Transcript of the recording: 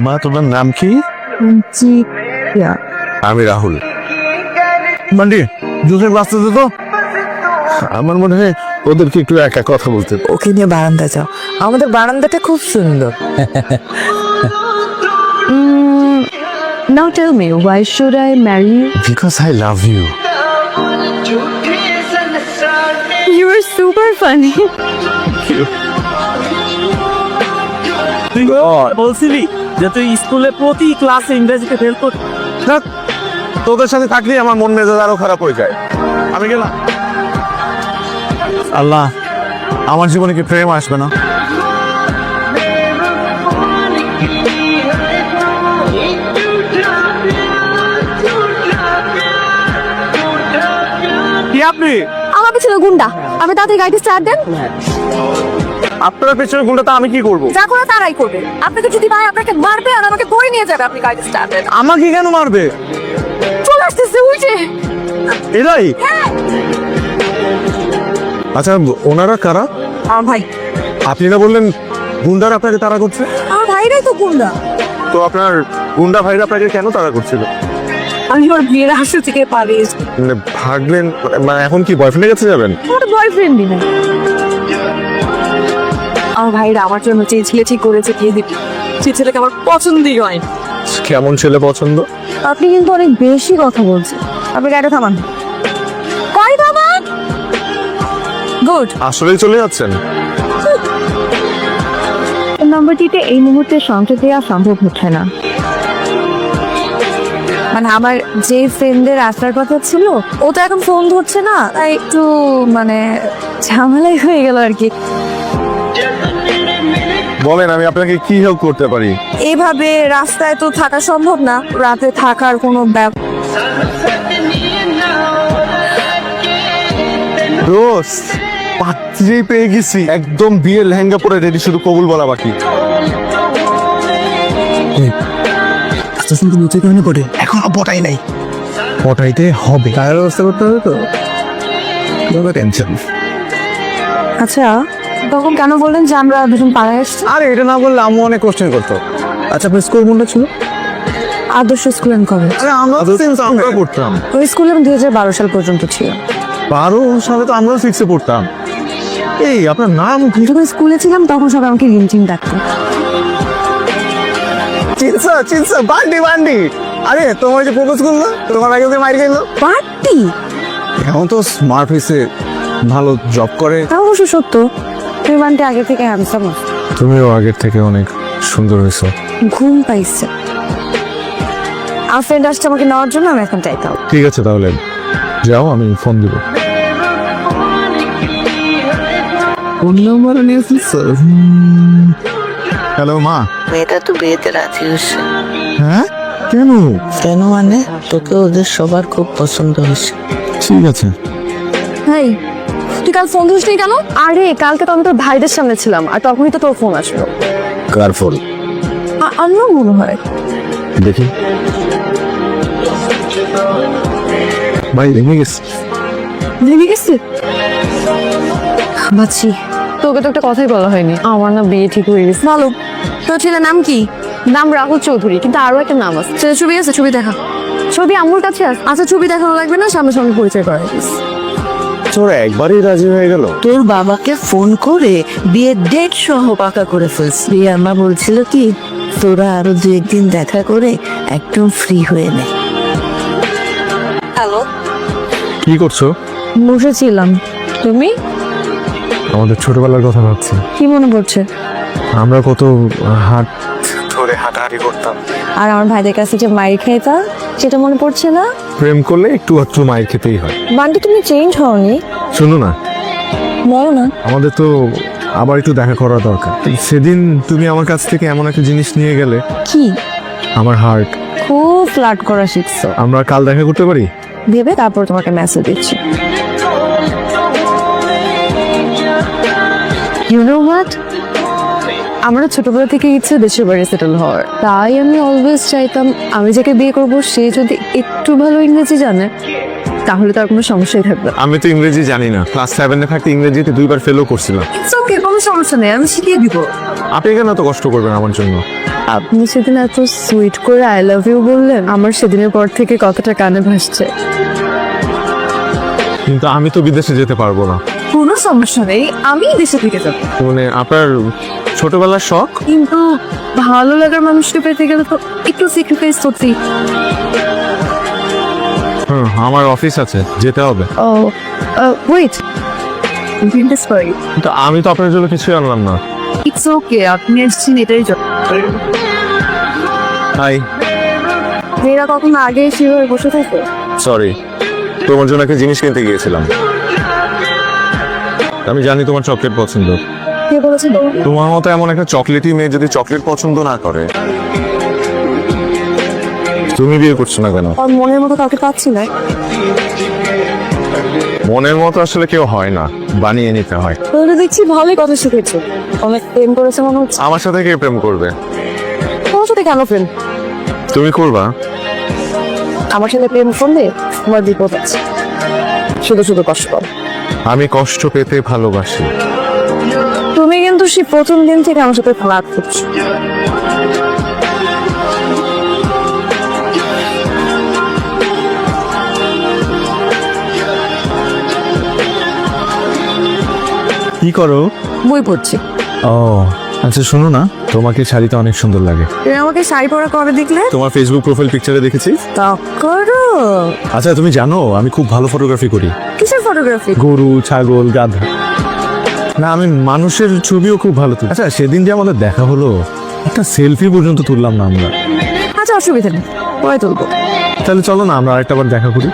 মা, তোমার নাম কি? আমি রাহুল। মান্ডি, জুসের গ্লাসটা দে তো। আমার মনে হয় ওদেরকে একটু একা কথা বলতে। ওকে নিয়ে বারান্দা যাও, আমাদের বারান্দাটা খুব সুন্দর। Now tell me, why should I marry you? Because I love you. You are super funny. তুই বলছিলি যে তুই স্কুলে প্রতি ক্লাসে ইংরেজিতে ফেল করতি। না, তোদের সাথে থাকলেই আমার মন মেজাজ আরো খারাপ হয়ে যায়। আমি গেলাম। আল্লাহ, আমার জীবনে কি প্রেম আসবে না? কি আপনি? আমার পেছনে গুন্ডা, আমি তাড়াতাড়ি গাড়িতে স্টার্ট দেন। আপনার পেছনে গুন্ডাটা আমি কি করবো? যা করে তারাই করবে। আপনাকে যদি ভাই আপনাকে মারবে আর আমাকে ধরে নিয়ে যাবে, আপনি গাড়িতে স্টার্ট দেন। আমাকে কেন মারবে? চলে আসতেছে উঠে। এরাই? আচ্ছা, ওনারা কারা? আমার ভাই। আপনি না বললেন গুন্ডারা আপনাকে তাড়া করছে? আমার ভাইরাই তো গুন্ডা। তো আপনার গুন্ডা ভাইরা আপনাকে কেন তাড়া করছিল? আমি ওর বিয়ের হাসু থেকে পালিয়ে মানে ভাগলেন? মানে এখন কি বয়ফ্রেন্ডের কাছে যাবেন? আমার বয়ফ্রেন্ডই নাই। আমার ভাইরা আমার জন্য যে ছেলে ঠিক করেছে বিয়ে দিতে, সে ছেলেকে আমার পছন্দই হয়। কেমন ছেলে পছন্দ? আপনি কিন্তু অনেক বেশি কথা বলছেন। আপনি গাড়িটা থামান। কই থামান? গুড। আসলেই চলে যাচ্ছেন? নাম্বারটিতে এই মুহূর্তে সংযোগ দেওয়া সম্ভব হচ্ছে না। মানে আমার যে ফ্রেন্ডের আসার কথা ছিল, ও তো এখন ফোন ধরছে না, তাই একটু মানে ঝামেলাই হয়ে গেল আর কি। বলেন, আমি আপনাকে কি হেল্প করতে পারি? এইভাবে রাস্তায় তো থাকা সম্ভব না, রাতে থাকার কোনো দোস্ত, পাত্রী পেয়ে গেছি। একদম বিয়ের লেহেঙ্গা পরে রেডি, শুধু কবুল বলা বাকি। এখনো পটাই নাই। পটাইতে হবে, টায়ার ব্যবস্থা করতে হবে তো। টেনশন। আচ্ছা, তখন কেন বললেন যে আমরা দুজন পাড়ায় আসছি? আরে এটা না বললে আম্মু অনেক কোশ্চেন করতো। আচ্ছা, আপনার স্কুল কোনটা ছিল? আদর্শ স্কুল এন্ড কলেজ। আরে আমরা পড়তাম। ওই স্কুলে আমি 2012 সাল পর্যন্ত ছিলাম। 12 সালে তো আমরাও 6-এ পড়তাম। এই আপনার নাম কি? যখন স্কুলে ছিলাম তখন সবাই আমাকে রিমচিম ডাকতো। চিনসা বান্ডি বান্ডি। আরে তোমার যে প্রপোজ করলো, তোমার আগে ওকে মাইর গেল। পার্টি? এখন তো স্মার্ট হয়েছে, ভালো জব করে। তা অবশ্য সত্য, তুমি বান্টি আগে থেকে হ্যান্ডসাম। তুমিও আগের থেকে অনেক সুন্দর হয়েছো। ঘুম পাইছে। আমার ফ্রেন্ড আসছে আমাকে নেওয়ার জন্য, আমি এখন যাইতাম। ঠিক আছে, তাহলে যাও, আমি ফোন দিব। ফোন নাম্বার নিয়েছিস? হ্যালো মা। মেয়েটা তো বিয়েতে রাজি হয়েছে। হ্যাঁ? কেন? কেন মানে, তোকে ওদের সবার খুব পছন্দ হয়েছে। ঠিক আছে। হাই, তুই কাল ফোন ধরিস নি কেন? আরে কালকে তো আমি তোর ভাইদের সামনে ছিলাম, আর তখনই তো তোর ফোন আসলো। কার ফোন? আনলো মনে হয়। দেখি। ভাই ভেঙে গেছে। ভেঙে গেছে? বাচ্চি, তোকে তো একটা কথাই বলা হয়নি, আমার না বিয়ে ঠিক হয়ে গেছে। মালুম। তোর ছেলের নাম কি? নাম রাহুল চৌধুরী, কিন্তু আরো একটা নাম আছে। ছেলের ছবি আছে? ছবি দেখা। ছবি আম্মুর কাছে আছে। আচ্ছা, ছবি দেখানো লাগবে না, সামনাসামনি পরিচয় করা গেছে। তোর একবারই রাজি হয়ে গেল? তোর বাবাকে ফোন করে বিয়ের ডেট সহ পাকা করে ফেলছি। রিয়ার মা বলছিল কি, তোরা আরো 2-1 দিন দেখা করে একদম ফ্রি হয়ে নে। হ্যালো, কি করছো? বসেছিলাম। তুমি? আমাদের ছোটবেলার কথা ভাবছি। কি মনে পড়ছে? আমরা কত হাট ধরে হাঁটাহাঁটি করতাম। আর আমার ভাইদের কাছে যে মাইর খাইতা, সেটা মনে পড়ছে না? প্রেম করলে একটু একটু মায়ের খেতেই হয়। বান্টি, তুমি চেঞ্জ হওনি। শোনো না, বলো না। আমাদের তো আবার একটু দেখা করা দরকার। সেদিন তুমি আমার কাছ থেকে এমন একটা জিনিস নিয়ে গেলে। কি? আমার হার্ট। খুব ফ্লার্ট করা শিখছো। আমরা কাল দেখা করতে পারি? ভেবে তারপর তোমাকে মেসেজ দিচ্ছি। ইউ নো হোয়াট, আমরা ছোটবেলা থেকে ইচ্ছে দেশের বাড়ি সেটেল হওয়ার। তাই আমি অলওয়েজ চাইতাম আমি যাকে বিয়ে করবো সে যদি একটু ভালো ইংরেজি জানে, তাহলে তো আর কোনো সমস্যাই থাকবে না। আমি তো ইংরেজি জানি না, ক্লাস 7-এ থাকতে ইংরেজিতে 2বার ফেলও করছিলাম। ইটস ওকে, কোনো সমস্যা নেই, আমি শিখিয়ে দিব। আপনি কেন এত কষ্ট করবেন আমার জন্য? আপনি সেদিন এত সুইট করে আই লাভ ইউ বললেন, আমার সেদিনের পর থেকে কথাটা কানে ভাসছে। কিন্তু আমি তো বিদেশে যেতে পারবো না। কোনো সমস্যা নেই, আমি দেশে থেকে যাবো। মানে আপনার ছোটবেলার শখ? কিন্তু ভালো লাগার মানুষকে পেতে গেলে তো একটু স্যাক্রিফাইস করতেই। আমার অফিস আছে, যেতে হবে। ও ওয়েট, প্রিন্টেস সরি। কিন্তু আমি তো আপনার জন্য কিছুই আনলাম না। ইটস ওকে, আপনি এসেছেন এটাই হাই। মেয়েরা কখনো আগে সেভাবে বসে থাকে? সরি, তোমার জন্য একটা জিনিস কিনতে গিয়েছিলাম। আমি জানি তোমার চকলেট পছন্দ। কে বলেছিল? তোমার মতো এমন একটা চকলেটই মেয়ে যদি চকলেট পছন্দ না করে, তুমি বিয়ে করছো না কেন? আর মনের মতো কাউকে পাচ্ছি না। মনের মতো আসলে কেউ হয় না, বানিয়ে নিতে হয়। তাহলে দেখছি ভালোই কথা শিখেছো, অনেক প্রেম করেছে মনে হচ্ছে। আমার সাথে কে প্রেম করবে? তোমার সাথে কেন প্রেম? তুমি করবা? আমার সাথে প্রেম করলে তোমার বিপদ আছে, শুধু শুধু কষ্ট পাও। আমি কষ্ট পেতে ভালোবাসি। তুমি কিন্তু সেই প্রথম দিন থেকে আমার সাথে ফ্লার্ট করছো। কি করো? বই পড়ছি। ও আচ্ছা, শোনো না, তোমাকে শাড়িটা অনেক সুন্দর লাগে। তুমি আমাকে শাড়ি পরা কবে দেখলে? তোমার ফেসবুক প্রোফাইল পিকচারে দেখেছি। তা করো। আচ্ছা, তুমি জানো আমি খুব ভালো ফটোগ্রাফি করি। কিসের ফটোগ্রাফি? গরু, ছাগল, গাধা। না, আমি মানুষের ছবিও খুব ভালো তুলি। আচ্ছা, সেদিন যে আমাদের দেখা হলো, একটা সেলফি পর্যন্ত তুললাম না আমরা। আচ্ছা, অসুবিধা নেই, পরে তুলবো। তাহলে চলো না আমরা আরেকটা বার দেখা করি।